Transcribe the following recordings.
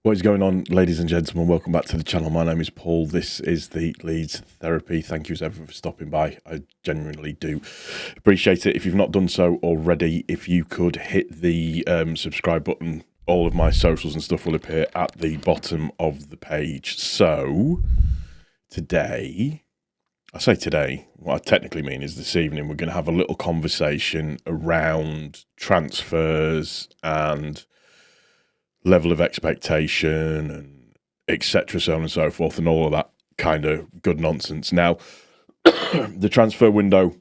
What is going on, ladies and gentlemen? Welcome back to the channel. My name is Paul. This is the Leeds Therapy. Thank you as ever for stopping by. I genuinely do appreciate it. If you've not done so already, if you could hit the subscribe button, all of my socials and stuff will appear at the bottom of the page. So, today, I say today, what I technically mean is this evening, we're going to have a little conversation around transfers and level of expectation and etc., so on and so forth, and all of that kind of good nonsense. Now, the transfer window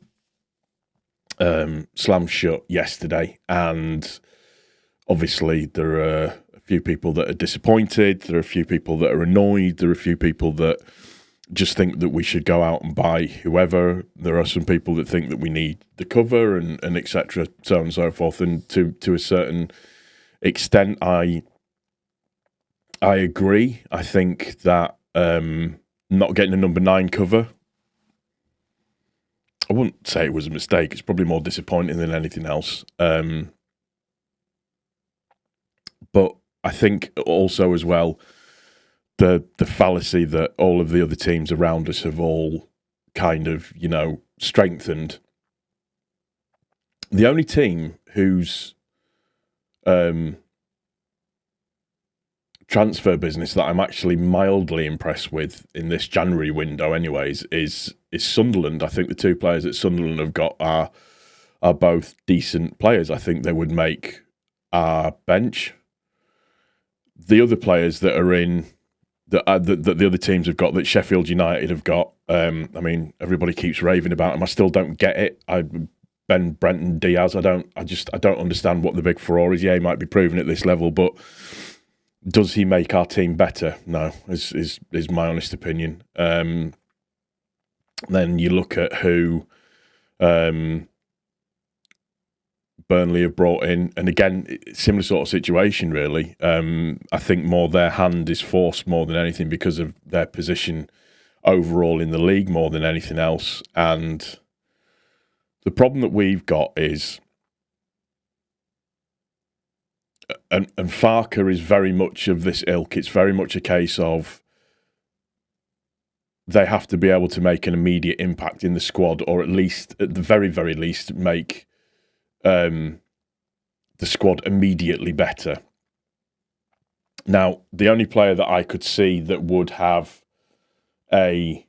slammed shut yesterday, and obviously there are a few people that are disappointed, there are a few people that are annoyed, there are a few people that just think that we should go out and buy whoever. There are some people that think that we need the cover and etc., so on and so forth. And to a certain extent, I agree. I think that not getting a number 9 cover, I wouldn't say it was a mistake. It's probably more disappointing than anything else. But I think also as well, the fallacy that all of the other teams around us have all kind of, strengthened. The only team whose transfer business that I'm actually mildly impressed with in this January window anyways is Sunderland. I think the two players that Sunderland have got are both decent players. I think they would make our bench. The other players that are in that the other teams have got, that Sheffield United have got, I mean, everybody keeps raving about them. I still don't get it. Brenton Diaz, I don't understand what the big furore is. Yeah, he might be proven at this level, but does he make our team better? No, is my honest opinion. Then you look at who Burnley have brought in, and again, similar sort of situation, really. I think more their hand is forced more than anything because of their position overall in the league more than anything else. And the problem that we've got is, and Farker is very much of this ilk. It's very much a case of they have to be able to make an immediate impact in the squad, or at least, at the very, very least, make the squad immediately better. Now, the only player that I could see that would have a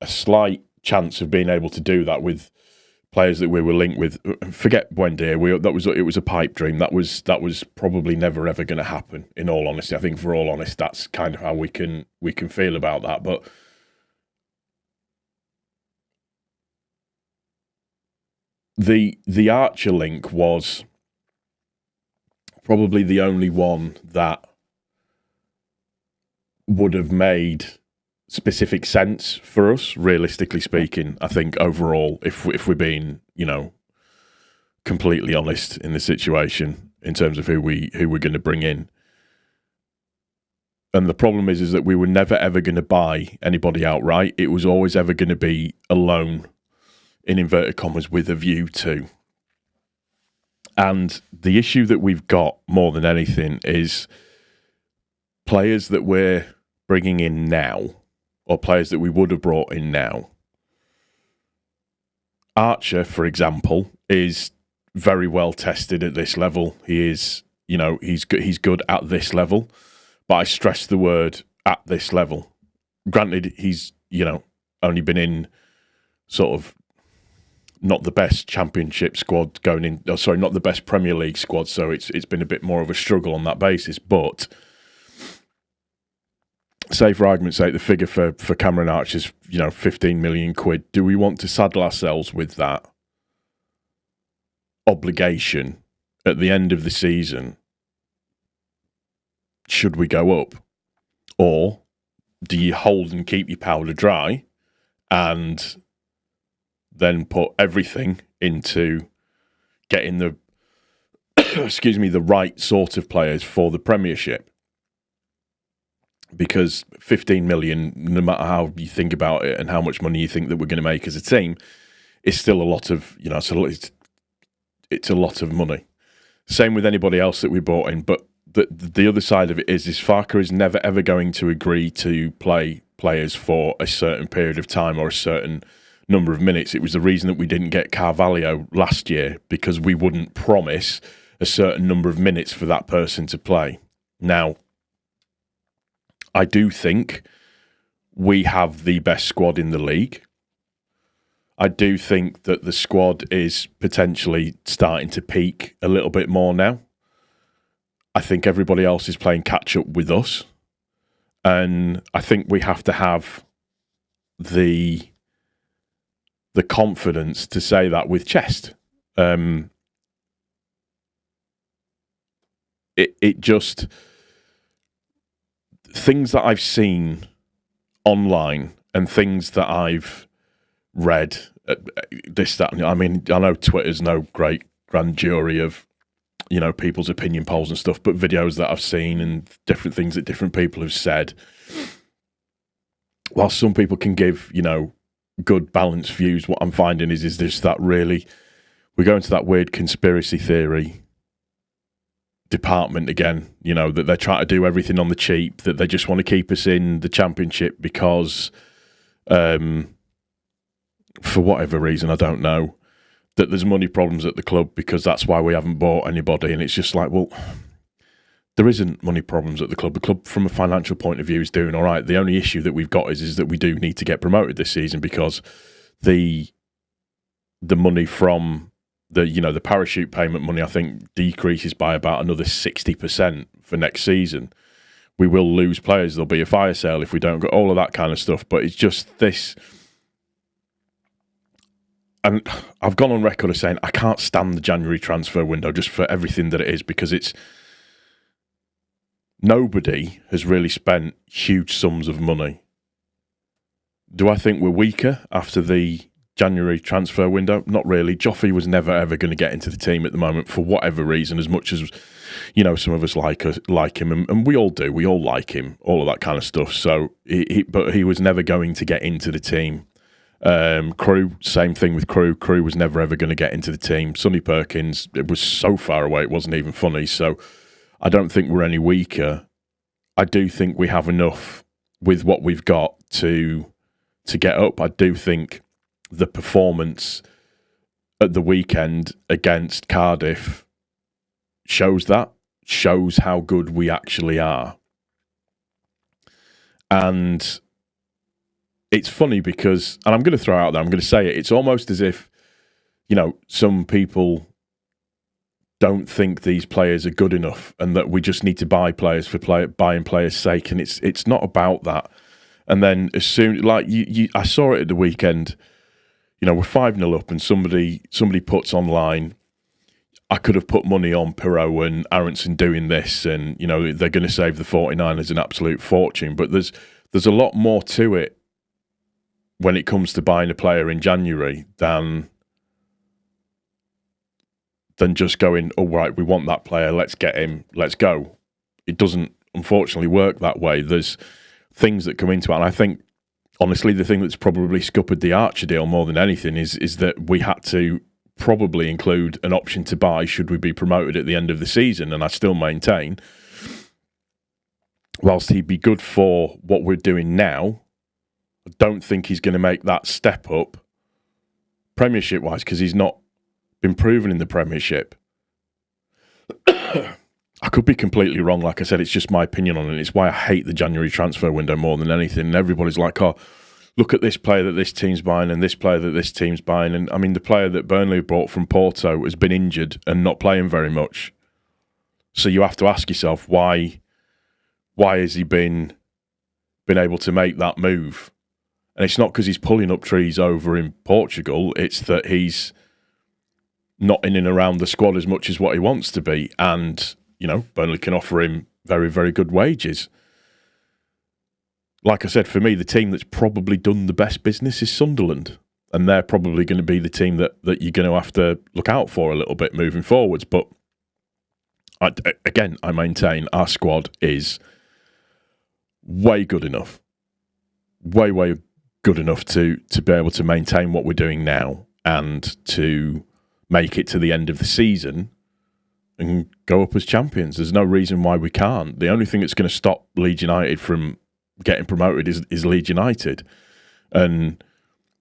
slight chance of being able to do that with players that we were linked with, forget Buendia. It was a pipe dream. That was probably never ever going to happen. In all honesty, I think for all honest, that's kind of how we can feel about that. But the Archer link was probably the only one that would have made specific sense for us, realistically speaking. I think overall, if we're being, completely honest in the situation in terms of who we're going to bring in. And the problem is that we were never ever going to buy anybody outright. It was always ever going to be a loan, in inverted commas, with a view to. And the issue that we've got more than anything is players that we're bringing in now, or players that we would have brought in now. Archer, for example, is very well tested at this level. He is, he's good at this level. But I stress the word at this level. Granted, he's, only been in sort of not the best championship squad going in. Oh, sorry, not the best Premier League squad. So it's been a bit more of a struggle on that basis. But say, for argument's sake, the figure for Cameron Archer is, 15 million quid. Do we want to saddle ourselves with that obligation at the end of the season? Should we go up? Or do you hold and keep your powder dry and then put everything into getting the the right sort of players for the Premiership? Because 15 million, no matter how you think about it and how much money you think that we're going to make as a team, is still a lot of, it's a lot of money. Same with anybody else that we brought in, but the other side of it is Farke is never ever going to agree to play players for a certain period of time or a certain number of minutes. It was the reason that we didn't get Carvalho last year, because we wouldn't promise a certain number of minutes for that person to play. Now, I do think we have the best squad in the league. I do think that the squad is potentially starting to peak a little bit more now. I think everybody else is playing catch up with us. And I think we have to have the confidence to say that with chest. It just, things that I've seen online and things that I've read, this, that, I mean, I know Twitter's no great grand jury of, people's opinion polls and stuff, but videos that I've seen and different things that different people have said, while some people can give, good balanced views, what I'm finding is this, that really, we go into that weird conspiracy theory department again, that they're trying to do everything on the cheap, that they just want to keep us in the Championship because, for whatever reason, I don't know, that there's money problems at the club because that's why we haven't bought anybody. And it's just like, well, there isn't money problems at the club. The club, from a financial point of view, is doing all right. The only issue that we've got is that we do need to get promoted this season, because the money from the parachute payment money, I think, decreases by about another 60% for next season. We will lose players. There'll be a fire sale if we don't get all of that kind of stuff. But it's just this. And I've gone on record as saying I can't stand the January transfer window just for everything that it is, because it's, nobody has really spent huge sums of money. Do I think we're weaker after the January transfer window? Not really. Joffrey was never ever going to get into the team at the moment for whatever reason, as much as some of us like him, and we all do. We all like him, all of that kind of stuff. So, but he was never going to get into the team. Crew, same thing with Crew. Crew was never ever going to get into the team. Sonny Perkins, it was so far away, it wasn't even funny. So I don't think we're any weaker. I do think we have enough with what we've got to get up. I do think the performance at the weekend against Cardiff shows how good we actually are. And it's funny because, and I'm going to throw out there, I'm going to say it, it's almost as if, some people don't think these players are good enough and that we just need to buy players for buying players' sake. And it's not about that. And then as soon, like I saw it at the weekend, we're 5-0 up and somebody puts online, I could have put money on Pirot and Aronson doing this, and, they're going to save the 49ers an absolute fortune. But there's a lot more to it when it comes to buying a player in January than just going, oh, right, we want that player, let's get him, let's go. It doesn't, unfortunately, work that way. There's things that come into it, and I think, honestly, the thing that's probably scuppered the Archer deal more than anything is that we had to probably include an option to buy should we be promoted at the end of the season, and I still maintain, whilst he'd be good for what we're doing now, I don't think he's going to make that step up Premiership-wise, because he's not been proven in the Premiership. I could be completely wrong. Like I said, it's just my opinion on it. It's why I hate the January transfer window more than anything. And everybody's like, oh, look at this player that this team's buying and this player that this team's buying. And I mean, the player that Burnley bought from Porto has been injured and not playing very much. So you have to ask yourself, why has he been able to make that move? And it's not because he's pulling up trees over in Portugal. It's that he's not in and around the squad as much as what he wants to be. And, Burnley can offer him very, very good wages. Like I said, for me, the team that's probably done the best business is Sunderland. And they're probably going to be the team that you're going to have to look out for a little bit moving forwards. But, I maintain our squad is way good enough. Way, way good enough to be able to maintain what we're doing now and to make it to the end of the season and go up as champions. There's no reason why we can't. The only thing that's going to stop Leeds United from getting promoted is Leeds United. And,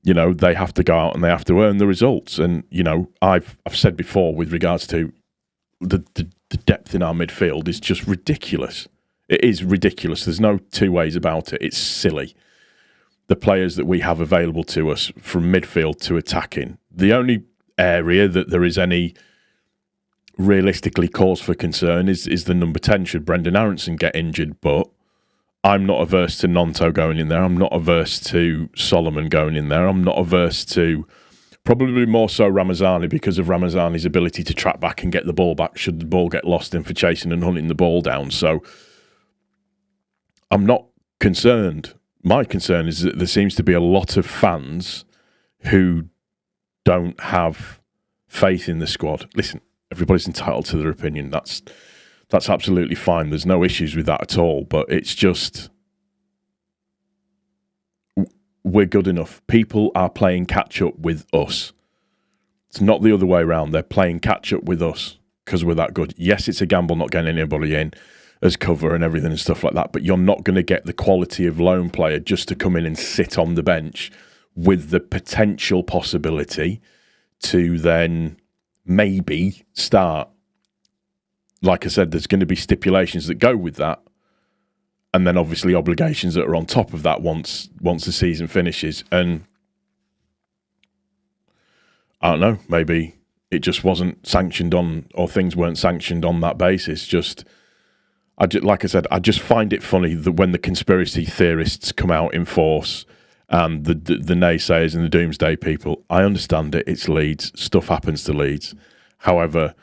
you know, they have to go out and they have to earn the results. And, you know, I've said before with regards to the depth in our midfield is just ridiculous. It is ridiculous. There's no two ways about it. It's silly. The players that we have available to us from midfield to attacking. The only area that there is any realistically cause for concern is the number 10 should Brendan Aronson get injured, but I'm not averse to Nonto going in there. I'm not averse to Solomon going in there. I'm not averse to probably more so Ramazani because of Ramazani's ability to track back and get the ball back should the ball get lost in for chasing and hunting the ball down. So I'm not concerned. My concern is that there seems to be a lot of fans who don't have faith in the squad. Listen, everybody's entitled to their opinion. That's absolutely fine. There's no issues with that at all. But it's just, we're good enough. People are playing catch up with us. It's not the other way around. They're playing catch up with us because we're that good. Yes, it's a gamble not getting anybody in as cover and everything and stuff like that, but you're not going to get the quality of lone player just to come in and sit on the bench with the potential possibility to then maybe start. Like I said, there's going to be stipulations that go with that, and then obviously obligations that are on top of that once the season finishes. And I don't know, maybe it just wasn't sanctioned on, or things weren't sanctioned on that basis. Like I said, I just find it funny that when the conspiracy theorists come out in force and the naysayers and the doomsday people, I understand it. It's Leeds. Stuff happens to Leeds. However,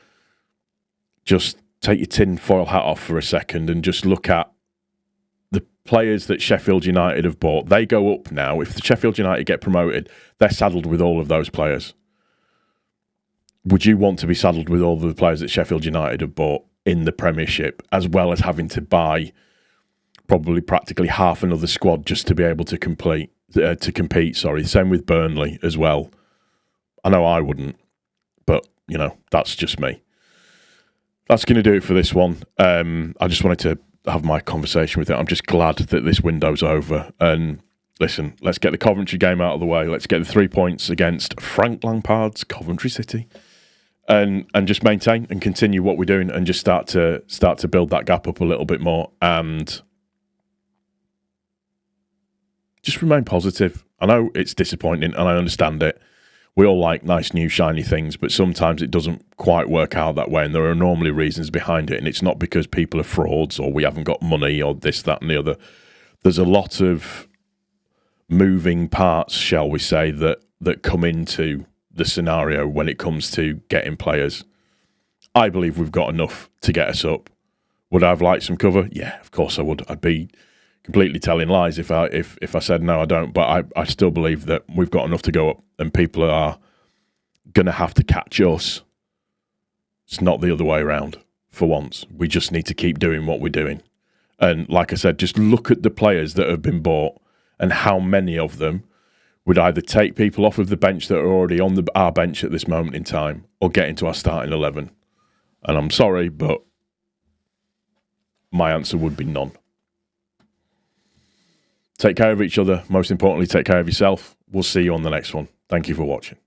just take your tin foil hat off for a second and just look at the players that Sheffield United have bought. They go up now. If the Sheffield United get promoted, they're saddled with all of those players. Would you want to be saddled with all of the players that Sheffield United have bought in the Premiership, as well as having to buy probably practically half another squad just to be able to compete? Same with Burnley as well. I know I wouldn't, but, you know, that's just me. That's going to do it for this one. I just wanted to have my conversation with it. I'm just glad that this window's over. And listen, let's get the Coventry game out of the way. Let's get the 3 points against Frank Lampard's Coventry City. And just maintain and continue what we're doing and just start to build that gap up a little bit more and just remain positive. I know it's disappointing and I understand it. We all like nice, new, shiny things, but sometimes it doesn't quite work out that way, and there are normally reasons behind it, and it's not because people are frauds or we haven't got money or this, that, and the other. There's a lot of moving parts, shall we say, that come into the scenario when it comes to getting players. I believe we've got enough to get us up. Would I have liked some cover? Yeah, of course I would. I'd be completely telling lies if I said no, I don't. But I still believe that we've got enough to go up, and people are going to have to catch us. It's not the other way around for once. We just need to keep doing what we're doing. And like I said, just look at the players that have been bought and how many of them would either take people off of the bench that are already on our bench at this moment in time or get into our starting 11. And I'm sorry, but my answer would be none. Take care of each other. Most importantly, take care of yourself. We'll see you on the next one. Thank you for watching.